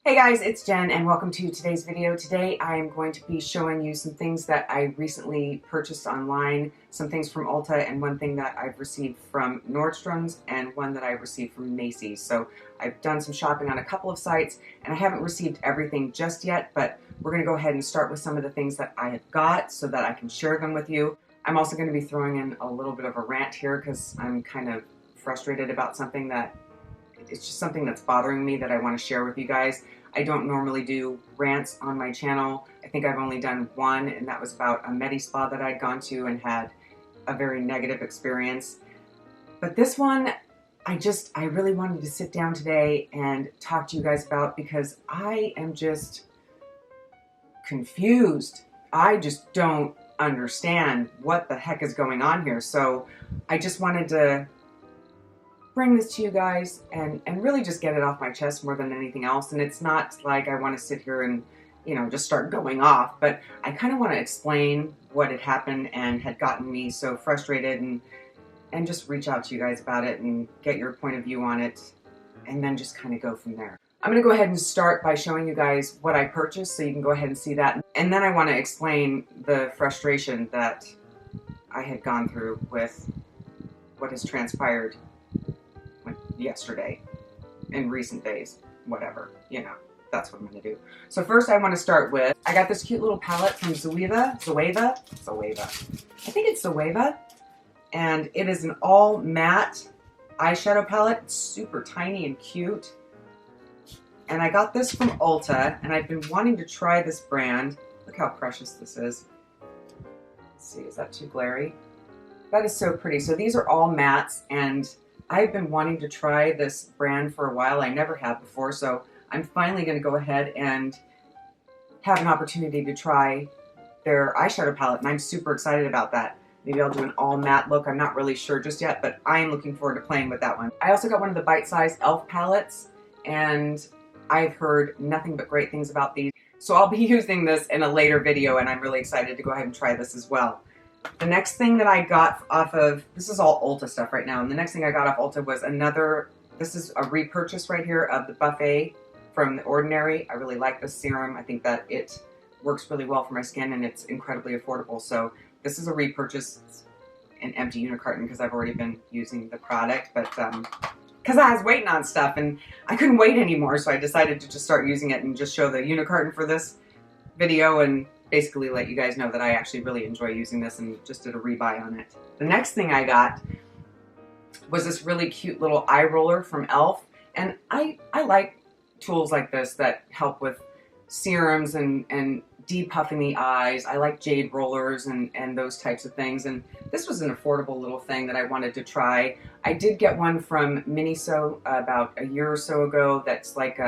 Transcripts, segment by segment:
Hey guys, it's Jen and welcome to today's video. Today I am going to be showing you some things that I recently purchased online, some things from Ulta, and one thing that I've received from Nordstrom's and one that I've received from Macy's. So I've done some shopping on a couple of sites and I haven't received everything just yet, but we're going to go ahead and start with some of the things that I have got so that I can share them with you. I'm also going to be throwing in a little bit of a rant here because I'm kind of frustrated about something that it's just something that's bothering me that I want to share with you guys. I don't normally do rants on my channel. I think I've only done one, and that was about a Medi-Spa that I'd gone to and had a very negative experience. But this one, I really wanted to sit down today and talk to you guys about because I am just confused. I just don't understand what the heck is going on here. So I just wanted to bring this to you guys and really just get it off my chest more than anything else. And it's not like I want to sit here and, just start going off, but I kind of want to explain what had happened and had gotten me so frustrated and just reach out to you guys about it and get your point of view on it and then just kind of go from there. I'm going to go ahead and start by showing you guys what I purchased so you can go ahead and see that. And then I want to explain the frustration that I had gone through with what has transpired yesterday, in recent days, whatever, that's what I'm going to do. So first I want to start with, I got this cute little palette from Zoeva. I think it's Zoeva. And it is an all matte eyeshadow palette. It's super tiny and cute. And I got this from Ulta, and I've been wanting to try this brand. Look how precious this is. Let's see, is that too glary? That is so pretty. So these are all mattes, and I've been wanting to try this brand for a while. I never have before, so I'm finally going to go ahead and have an opportunity to try their eyeshadow palette, and I'm super excited about that. Maybe I'll do an all matte look. I'm not really sure just yet, but I am looking forward to playing with that one. I also got one of the bite-sized e.l.f. palettes, and I've heard nothing but great things about these. So I'll be using this in a later video, and I'm really excited to go ahead and try this as well. The next thing that I got off of, this is all Ulta stuff right now, and the next thing I got off Ulta was this is a repurchase right here of the Buffet from The Ordinary. I really like this serum. I think that it works really well for my skin and it's incredibly affordable. So this is a repurchase, an empty unit carton because I've already been using the product, but because I was waiting on stuff and I couldn't wait anymore, so I decided to just start using it and just show the unit carton for this video and basically let you guys know that I actually really enjoy using this and just did a rebuy on it. The next thing I got was this really cute little eye roller from e.l.f. And I like tools like this that help with serums and depuffing the eyes. I like jade rollers and those types of things. And this was an affordable little thing that I wanted to try. I did get one from Miniso about a year or so ago that's like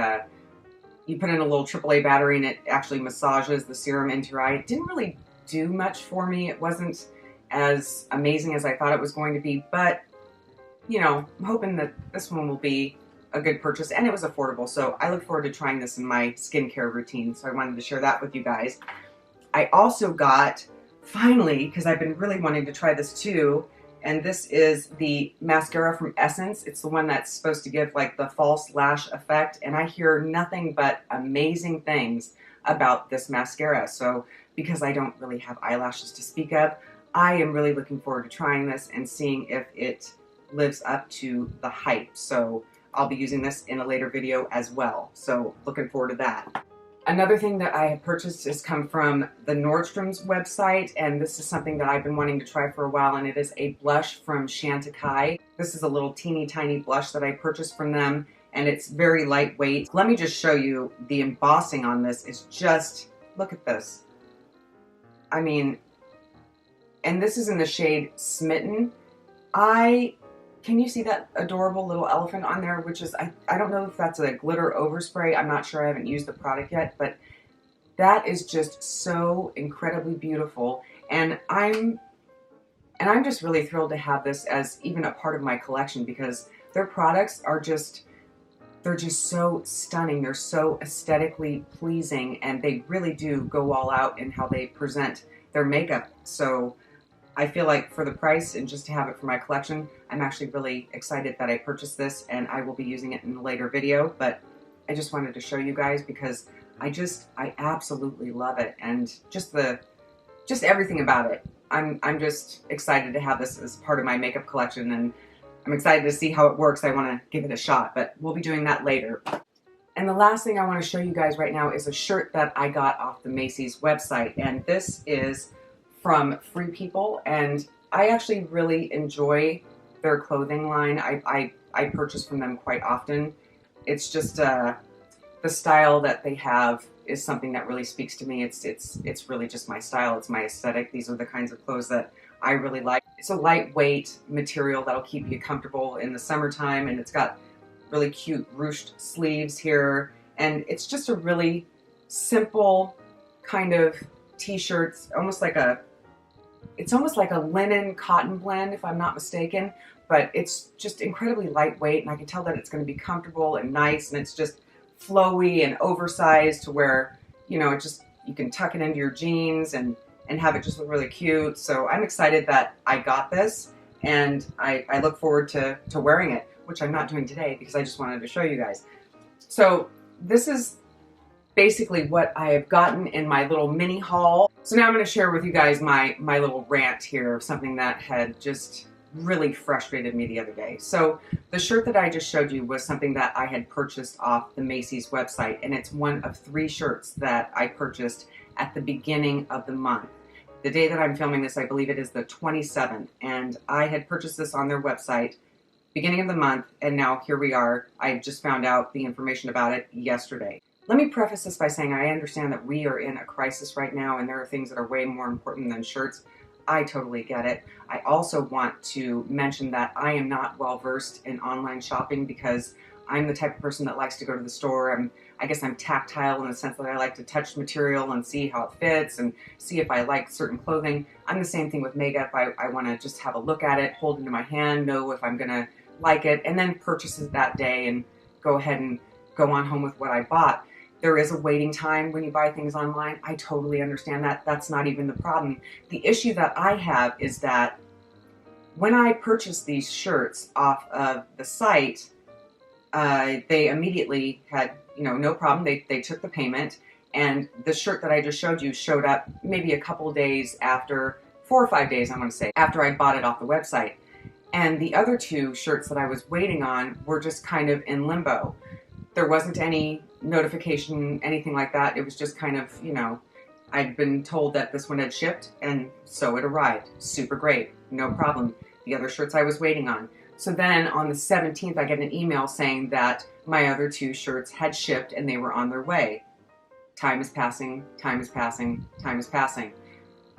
you put in a little AAA battery and it actually massages the serum into your eye. It didn't really do much for me. It wasn't as amazing as I thought it was going to be, but I'm hoping that this one will be a good purchase, and it was affordable, so I look forward to trying this in my skincare routine, so I wanted to share that with you guys. I also got, finally, because I've been really wanting to try this too, and this is the mascara from Essence. It's the one that's supposed to give like the false lash effect, and I hear nothing but amazing things about this mascara. So because I don't really have eyelashes to speak of, I am really looking forward to trying this and seeing if it lives up to the hype. So I'll be using this in a later video as well. So looking forward to that. Another thing that I have purchased has come from the Nordstrom's website, and this is something that I've been wanting to try for a while, and it is a blush from Chantecaille. This is a little teeny tiny blush that I purchased from them, and it's very lightweight. Let me just show you the embossing on this. Is just, look at this. I mean, and this is in the shade Smitten. Can you see that adorable little elephant on there, which is, I don't know if that's a glitter overspray. I'm not sure. I haven't used the product yet, but that is just so incredibly beautiful. And I'm just really thrilled to have this as even a part of my collection because their products are they're just so stunning. They're so aesthetically pleasing, and they really do go all out in how they present their makeup. So I feel like for the price and just to have it for my collection, I'm actually really excited that I purchased this, and I will be using it in a later video. But I just wanted to show you guys because I absolutely love it, and just everything about it. I'm just excited to have this as part of my makeup collection, and I'm excited to see how it works. I want to give it a shot, but we'll be doing that later. And the last thing I want to show you guys right now is a shirt that I got off the Macy's website, and this is from Free People, and I actually really enjoy their clothing line. I purchase from them quite often. It's just the style that they have is something that really speaks to me. It's really just my style. It's my aesthetic. These are the kinds of clothes that I really like. It's a lightweight material that'll keep you comfortable in the summertime, and it's got really cute ruched sleeves here, and it's just a really simple kind of t-shirt. It's almost like a linen cotton blend, if I'm not mistaken, but it's just incredibly lightweight, and I can tell that it's going to be comfortable and nice, and it's just flowy and oversized to where, you know, you can tuck it into your jeans and have it just look really cute. So I'm excited that I got this, and I look forward to wearing it, which I'm not doing today because I just wanted to show you guys. So this is basically what I have gotten in my little mini haul. So now I'm going to share with you guys my little rant here of something that had just really frustrated me the other day. So the shirt that I just showed you was something that I had purchased off the Macy's website, and it's one of 3 shirts that I purchased at the beginning of the month. The day that I'm filming this, I believe it is the 27th, and I had purchased this on their website beginning of the month, and now here we are. I just found out the information about it yesterday. Let me preface this by saying I understand that we are in a crisis right now, and there are things that are way more important than shirts. I totally get it. I also want to mention that I am not well versed in online shopping because I'm the type of person that likes to go to the store. I guess I'm tactile in the sense that I like to touch material and see how it fits and see if I like certain clothing. I'm the same thing with makeup. I want to just have a look at it, hold it in my hand, know if I'm going to like it, and then purchase it that day and go ahead and go on home with what I bought. There is a waiting time when you buy things online. I totally understand that. That's not even the problem. The issue that I have is that when I purchased these shirts off of the site, they immediately had, no problem. They took the payment, and the shirt that I just showed you showed up maybe a couple days after, 4 or 5 days, I'm going to say, after I bought it off the website. And the other 2 shirts that I was waiting on were just kind of in limbo. There wasn't any notification, anything like that. It was just kind of, I'd been told that this one had shipped, and so it arrived. Super great, no problem. The other shirts I was waiting on. So then on the 17th, I get an email saying that my other 2 shirts had shipped and they were on their way. Time is passing, time is passing, time is passing.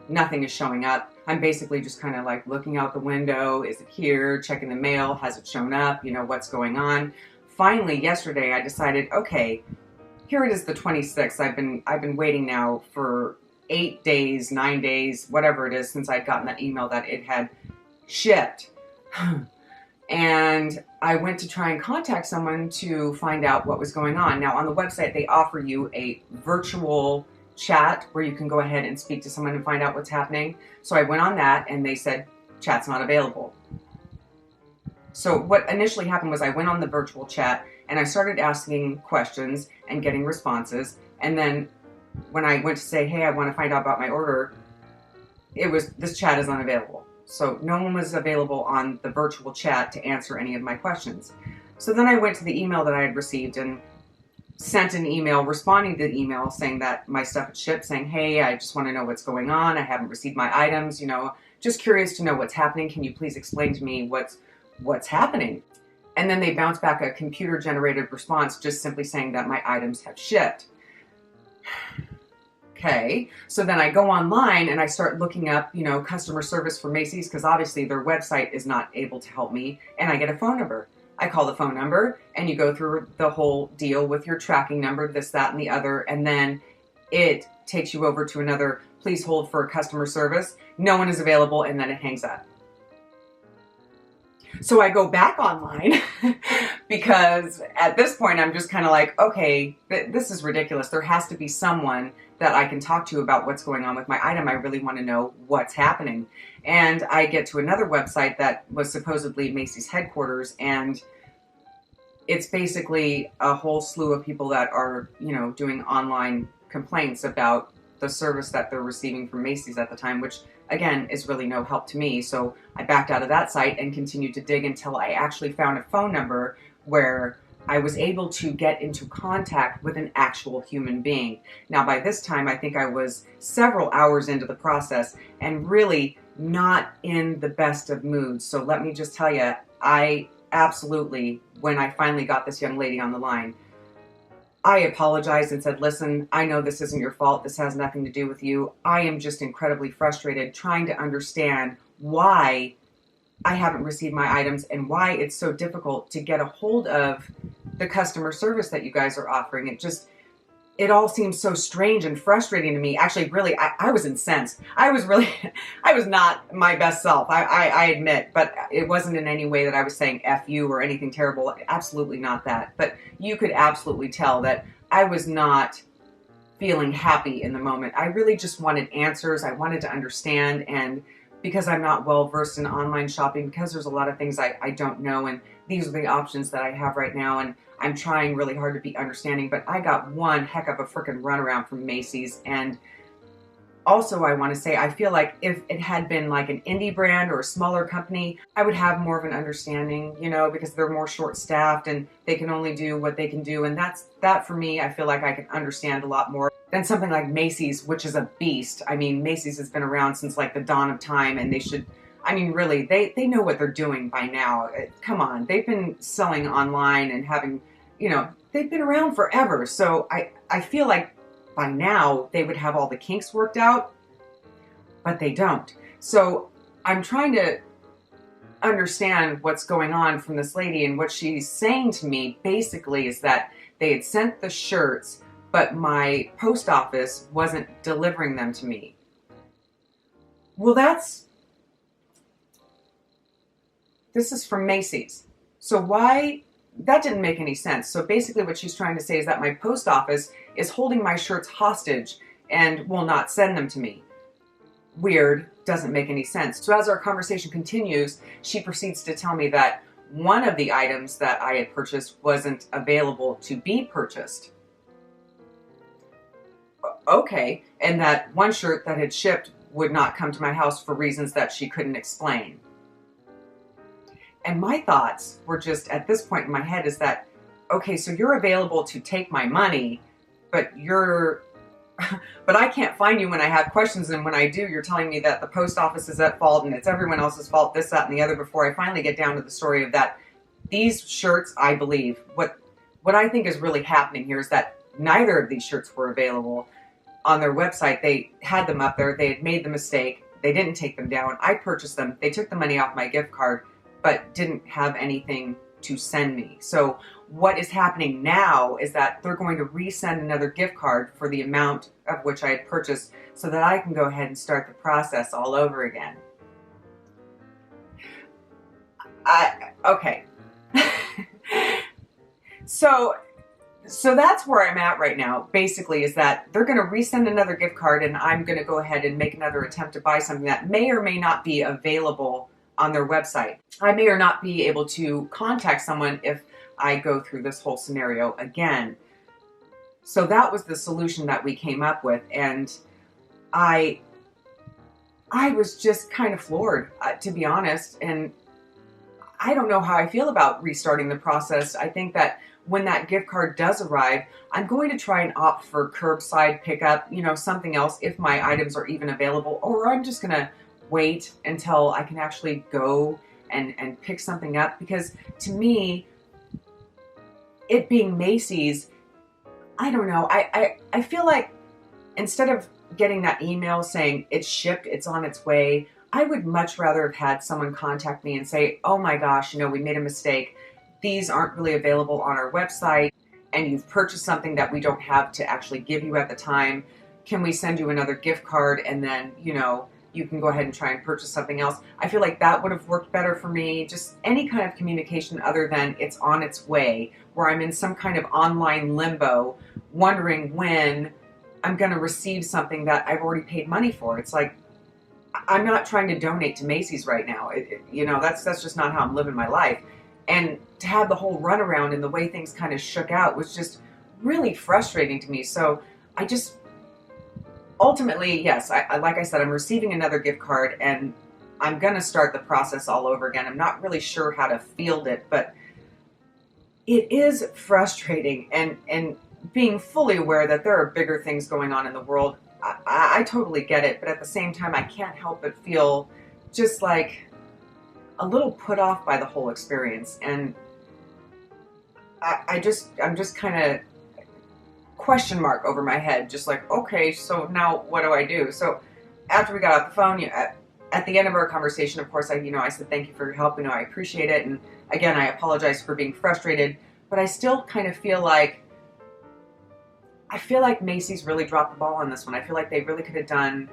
Nothing is showing up. I'm basically just kind of like looking out the window. Is it here? Checking the mail. Has it shown up? What's going on? Finally, yesterday, I decided, okay, here it is, the 26th. I've been waiting now for 8 days, 9 days, whatever it is, since I'd gotten that email that it had shipped. And I went to try and contact someone to find out what was going on. Now, on the website, they offer you a virtual chat where you can go ahead and speak to someone and find out what's happening. So I went on that, and they said, chat's not available. So what initially happened was I went on the virtual chat, and I started asking questions and getting responses. And then when I went to say, hey, I want to find out about my order, this chat is unavailable. So no one was available on the virtual chat to answer any of my questions. So then I went to the email that I had received and sent an email responding to the email saying that my stuff had shipped, saying, hey, I just want to know what's going on. I haven't received my items, just curious to know what's happening. Can you please explain to me what's happening? And then they bounced back a computer-generated response just simply saying that my items have shipped. Okay, so then I go online and I start looking up, customer service for Macy's, because obviously their website is not able to help me, and I get a phone number. I call the phone number, and you go through the whole deal with your tracking number, this, that, and the other, and then it takes you over to another, please hold for customer service. No one is available, and then it hangs up. So I go back online because at this point I'm just kind of like, okay, this is ridiculous. There has to be someone that I can talk to about what's going on with my item. I really want to know what's happening. And I get to another website that was supposedly Macy's headquarters, and it's basically a whole slew of people that are, doing online complaints about the service that they're receiving from Macy's at the time, which again is really no help to me. So I backed out of that site and continued to dig until I actually found a phone number where I was able to get into contact with an actual human being. Now, by this time, I think I was several hours into the process and really not in the best of moods. So let me just tell you, I absolutely, when I finally got this young lady on the line, I apologized and said, listen, I know this isn't your fault. This has nothing to do with you. I am just incredibly frustrated trying to understand why I haven't received my items and why it's so difficult to get a hold of the customer service that you guys are offering. It all seems so strange and frustrating to me. Actually, really, I was incensed. I was not my best self, I admit, but it wasn't in any way that I was saying F you or anything terrible. Absolutely not that. But you could absolutely tell that I was not feeling happy in the moment. I really just wanted answers. I wanted to understand, and because I'm not well versed in online shopping, because there's a lot of things I don't know, and these are the options that I have right now, and I'm trying really hard to be understanding, but I got one heck of a freaking runaround from Macy's. And also, I want to say, I feel like if it had been like an indie brand or a smaller company, I would have more of an understanding, because they're more short-staffed and they can only do what they can do. And that for me, I feel like I can understand a lot more than something like Macy's, which is a beast. I mean, Macy's has been around since like the dawn of time, and they should, really, they know what they're doing by now. Come on, they've been selling online and having, they've been around forever. So I feel like by now they would have all the kinks worked out, but they don't. So I'm trying to understand what's going on from this lady, and what she's saying to me basically is that they had sent the shirts, but my post office wasn't delivering them to me. Well, this is from Macy's. So why? That didn't make any sense. So basically what she's trying to say is that my post office is holding my shirts hostage and will not send them to me. Weird, doesn't make any sense. So as our conversation continues, she proceeds to tell me that one of the items that I had purchased wasn't available to be purchased. Okay, and that one shirt that had shipped would not come to my house for reasons that she couldn't explain. And my thoughts were just, at this point in my head, is that, okay, so you're available to take my money, but but I can't find you when I have questions, and when I do, you're telling me that the post office is at fault and it's everyone else's fault, this, that, and the other, before I finally get down to the story of that these shirts, I believe, what I think is really happening here is that neither of these shirts were available on their website. They had them up there, they had made the mistake, they didn't take them down, I purchased them, they took the money off my gift card, but didn't have anything to send me. So what is happening now is that they're going to resend another gift card for the amount of which I had purchased, so that I can go ahead and start the process all over again. Okay. So that's where I'm at right now, basically, is that they're going to resend another gift card, and I'm going to go ahead and make another attempt to buy something that may or may not be available on their website. I may or not be able to contact someone if I go through this whole scenario again. So that was the solution that we came up with, and I was just kind of floored, to be honest, and I don't know how I feel about restarting the process. I think that when that gift card does arrive, I'm going to try and opt for curbside pickup, something else, if my items are even available, or I'm just going to wait until I can actually go and pick something up. Because to me, it being Macy's, I don't know, I feel like instead of getting that email saying it's shipped, it's on its way, I would much rather have had someone contact me and say, oh my gosh, we made a mistake. These aren't really available on our website, and you've purchased something that we don't have to actually give you at the time. Can we send you another gift card, and then, you can go ahead and try and purchase something else? I feel like that would have worked better for me. Just any kind of communication other than it's on its way, where I'm in some kind of online limbo, wondering when I'm going to receive something that I've already paid money for. It's like, I'm not trying to donate to Macy's right now. That's just not how I'm living my life. And to have the whole runaround and the way things kind of shook out was just really frustrating to me. So I just ultimately, yes, like I said, I'm receiving another gift card and I'm going to start the process all over again. I'm not really sure how to field it, but it is frustrating, and being fully aware that there are bigger things going on in the world. I totally get it, but at the same time, I can't help but feel just like a little put off by the whole experience. And I'm just kind of question mark over my head, just like, okay, so now what do I do? So after we got off the phone, at the end of our conversation, of course, I said, thank you for your help. I appreciate it. And again, I apologize for being frustrated, but I still kind of feel like Macy's really dropped the ball on this one. I feel like they really could have done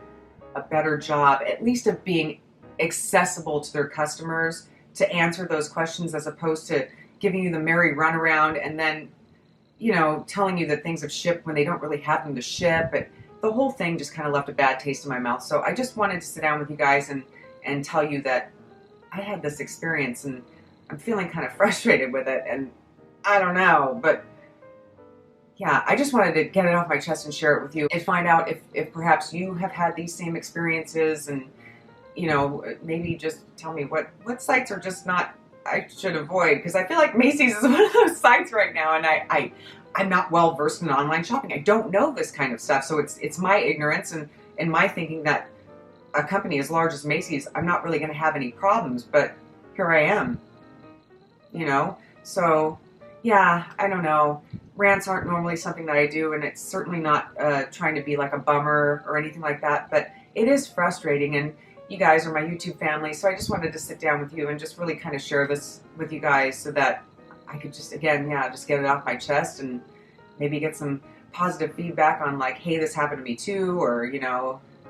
a better job, at least of being accessible to their customers to answer those questions, as opposed to giving you the merry runaround and then, telling you that things have shipped when they don't really have them to ship. But the whole thing just kind of left a bad taste in my mouth. So I just wanted to sit down with you guys and tell you that I had this experience and I'm feeling kind of frustrated with it. And I don't know, but yeah, I just wanted to get it off my chest and share it with you and find out if perhaps you have had these same experiences, and maybe just tell me what sites are just not, I should avoid, because I feel like Macy's is one of those sites right now, and I'm not well versed in online shopping. I don't know this kind of stuff, so it's my ignorance and my thinking that a company as large as Macy's, I'm not really going to have any problems, but here I am, So yeah, I don't know. Rants aren't normally something that I do, and it's certainly not trying to be like a bummer or anything like that, but it is frustrating, and you guys are my YouTube family, so I just wanted to sit down with you and just really kind of share this with you guys so that I could just, again, just get it off my chest and maybe get some positive feedback on like, hey, this happened to me too, or,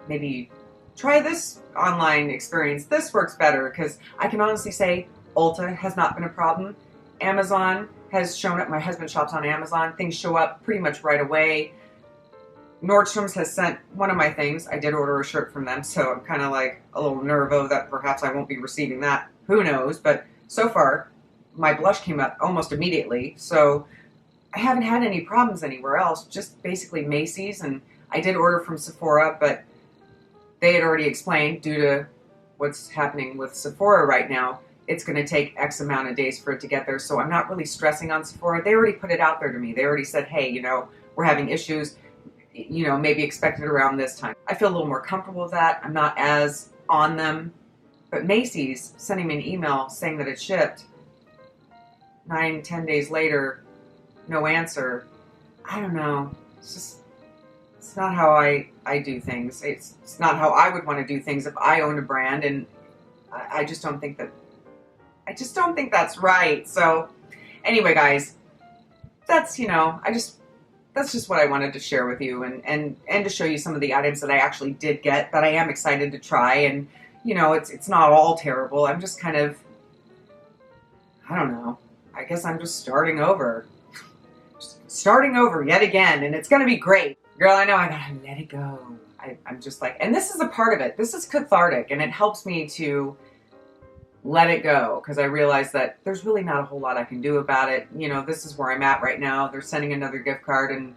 maybe try this online experience. This works better, because I can honestly say Ulta has not been a problem. Amazon has shown up. My husband shops on Amazon. Things show up pretty much right away. Nordstrom's has sent one of my things. I did order a shirt from them, so I'm kind of like a little nervo that perhaps I won't be receiving that. Who knows? But so far, my blush came up almost immediately, so I haven't had any problems anywhere else, just basically Macy's. And I did order from Sephora, but they had already explained, due to what's happening with Sephora right now, it's going to take X amount of days for it to get there. So I'm not really stressing on Sephora. They already put it out there to me. They already said, hey, we're having issues, maybe expect it around this time. I feel a little more comfortable with that. I'm not as on them. But Macy's sending me an email saying that it shipped 9-10 days later, no answer. I don't know. It's not how I do things. It's not how I would want to do things if I owned a brand, and I just don't think that's right. So anyway, guys, that's just what I wanted to share with you, and to show you some of the items that I actually did get that I am excited to try. And it's not all terrible. I'm just kind of, I don't know, I guess I'm just starting over yet again, and it's going to be great. Girl, I know I gotta let it go. I'm just like, and this is a part of it. This is cathartic, and it helps me to let it go, because I realize that there's really not a whole lot I can do about it. This is where I'm at right now. They're sending another gift card,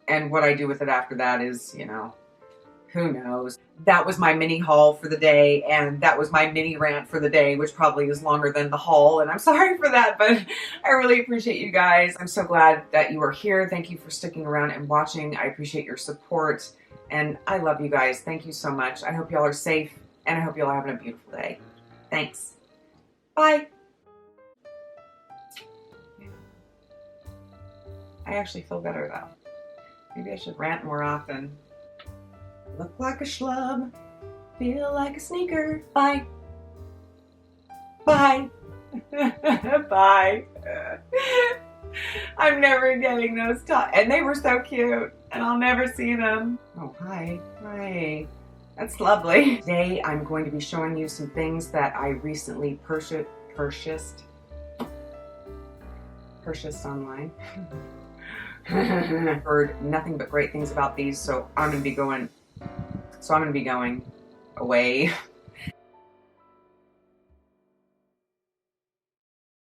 and what I do with it after that is, who knows. That was my mini haul for the day, and that was my mini rant for the day, which probably is longer than the haul, and I'm sorry for that, but I really appreciate you guys. I'm so glad that you are here. Thank you for sticking around and watching. I appreciate your support, and I love you guys. Thank you so much. I hope y'all are safe, and I hope y'all are having a beautiful day. Thanks. Bye. I actually feel better though. Maybe I should rant more often. Look like a schlub, feel like a sneaker. Bye. Bye. Bye. I'm never getting those and they were so cute, and I'll never see them. Oh, hi. Hi. That's lovely. Today I'm going to be showing you some things that I recently purchased online. Heard nothing but great things about these, so I'm going to be going away